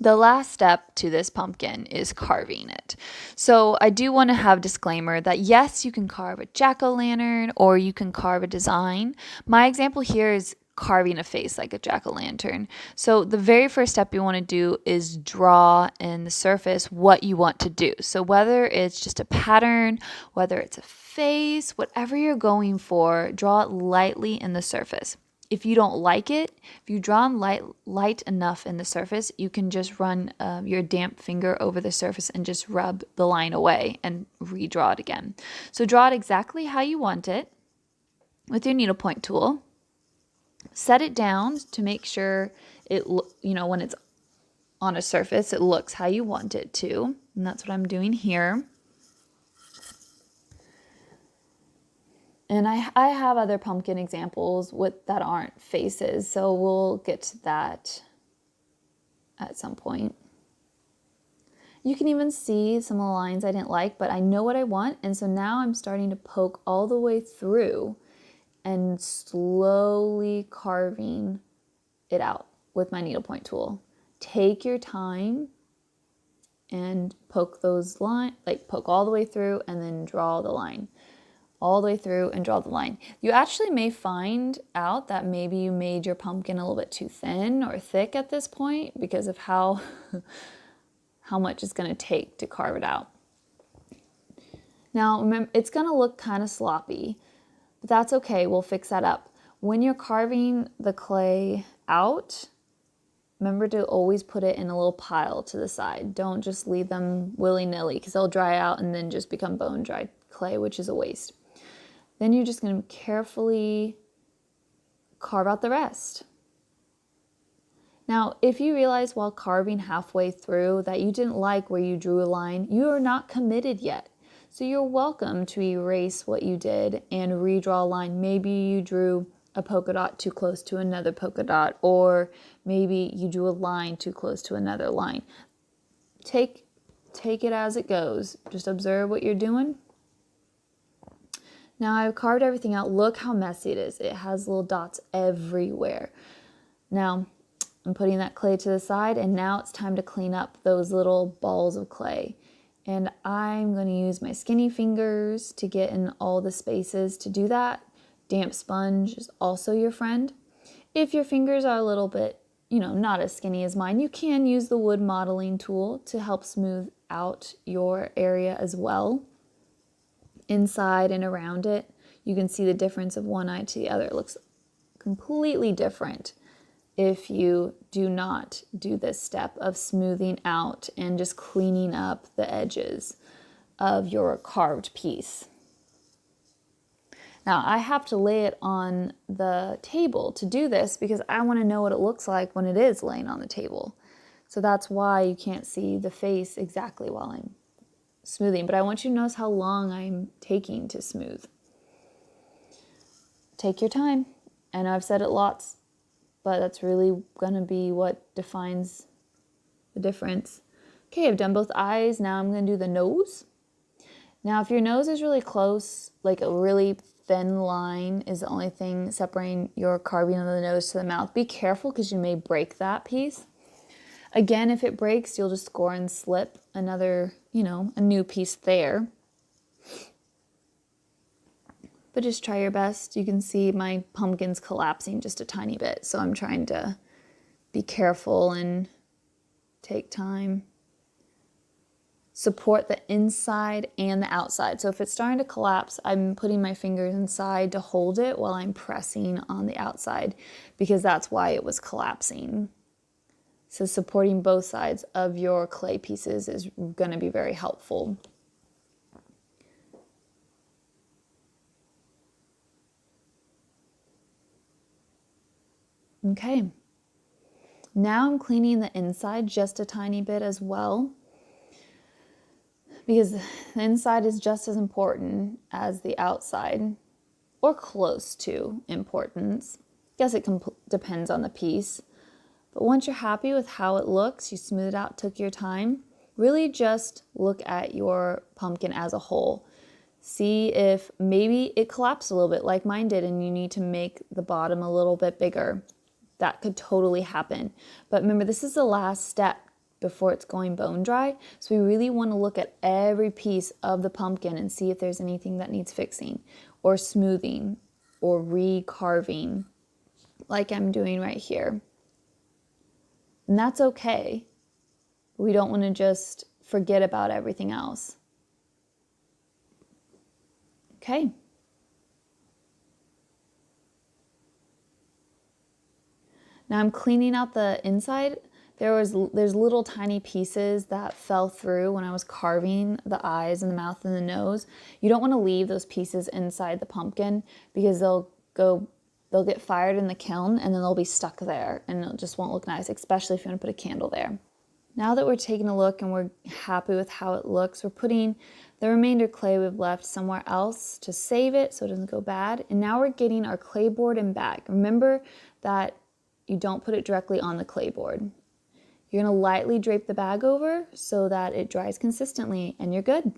The last step to this pumpkin is carving it. So I do want to have a disclaimer that yes, you can carve a jack-o'-lantern or you can carve a design. My example here is carving a face like a jack-o'-lantern. So the very first step you want to do is draw in the surface what you want to do. So whether it's just a pattern, whether it's a face, whatever you're going for, draw it lightly in the surface. If you don't like it, if you draw light enough in the surface, you can just run your damp finger over the surface and just rub the line away and redraw it again. So draw it exactly how you want it with your needlepoint tool. Set it down to make sure when it's on a surface, it looks how you want it to. And that's what I'm doing here. And I have other pumpkin examples that aren't faces, so we'll get to that at some point. You can even see some of the lines I didn't like, but I know what I want, and so now I'm starting to poke all the way through and slowly carving it out with my needlepoint tool. Take your time and poke those lines, poke all the way through and then draw the line. All the way through and draw the line. You actually may find out that maybe you made your pumpkin a little bit too thin or thick at this point because of how much it's going to take to carve it out. Now, remember, it's going to look kind of sloppy, but that's okay. We'll fix that up. When you're carving the clay out, remember to always put it in a little pile to the side. Don't just leave them willy-nilly because they'll dry out and then just become bone-dried clay, which is a waste. Then you're just going to carefully carve out the rest. Now, if you realize while carving halfway through that you didn't like where you drew a line, you are not committed yet. So you're welcome to erase what you did and redraw a line. Maybe you drew a polka dot too close to another polka dot, or maybe you drew a line too close to another line. Take it as it goes. Just observe what you're doing. Now I've carved everything out. Look how messy it is. It has little dots everywhere. Now I'm putting that clay to the side, and now it's time to clean up those little balls of clay. And I'm going to use my skinny fingers to get in all the spaces to do that. Damp sponge is also your friend. If your fingers are a little bit, not as skinny as mine, you can use the wood modeling tool to help smooth out your area as well. Inside and around it, you can see the difference of one eye to the other. It looks completely different if you do not do this step of smoothing out and just cleaning up the edges of your carved piece. Now, I have to lay it on the table to do this because I want to know what it looks like when it is laying on the table. So that's why you can't see the face exactly while I'm smoothing, but I want you to notice how long I'm taking to smooth. Take your time. I know I've said it lots, but that's really going to be what defines the difference. Okay, I've done both eyes. Now I'm going to do the nose. Now, if your nose is really close, like a really thin line is the only thing separating your carving of the nose to the mouth, be careful because you may break that piece. Again, if it breaks, you'll just score and slip another, a new piece there. But just try your best. You can see my pumpkin's collapsing just a tiny bit, so I'm trying to be careful and take time. Support the inside and the outside. So if it's starting to collapse, I'm putting my fingers inside to hold it while I'm pressing on the outside because that's why it was collapsing. So supporting both sides of your clay pieces is going to be very helpful. Okay. Now I'm cleaning the inside just a tiny bit as well, because the inside is just as important as the outside, or close to importance. I guess it depends on the piece. But once you're happy with how it looks, you smooth it out, took your time, really just look at your pumpkin as a whole. See if maybe it collapsed a little bit like mine did and you need to make the bottom a little bit bigger. That could totally happen. But remember, this is the last step before it's going bone dry. So we really want to look at every piece of the pumpkin and see if there's anything that needs fixing or smoothing or re-carving like I'm doing right here. And that's okay. We don't want to just forget about everything else. Okay. Now I'm cleaning out the inside. There's little tiny pieces that fell through when I was carving the eyes and the mouth and the nose. You don't want to leave those pieces inside the pumpkin because they'll get fired in the kiln and then they'll be stuck there and it just won't look nice, especially if you want to put a candle there. Now that we're taking a look and we're happy with how it looks, we're putting the remainder clay we've left somewhere else to save it so it doesn't go bad. And now we're getting our clay board and bag. Remember that you don't put it directly on the clay board. You're going to lightly drape the bag over so that it dries consistently and you're good.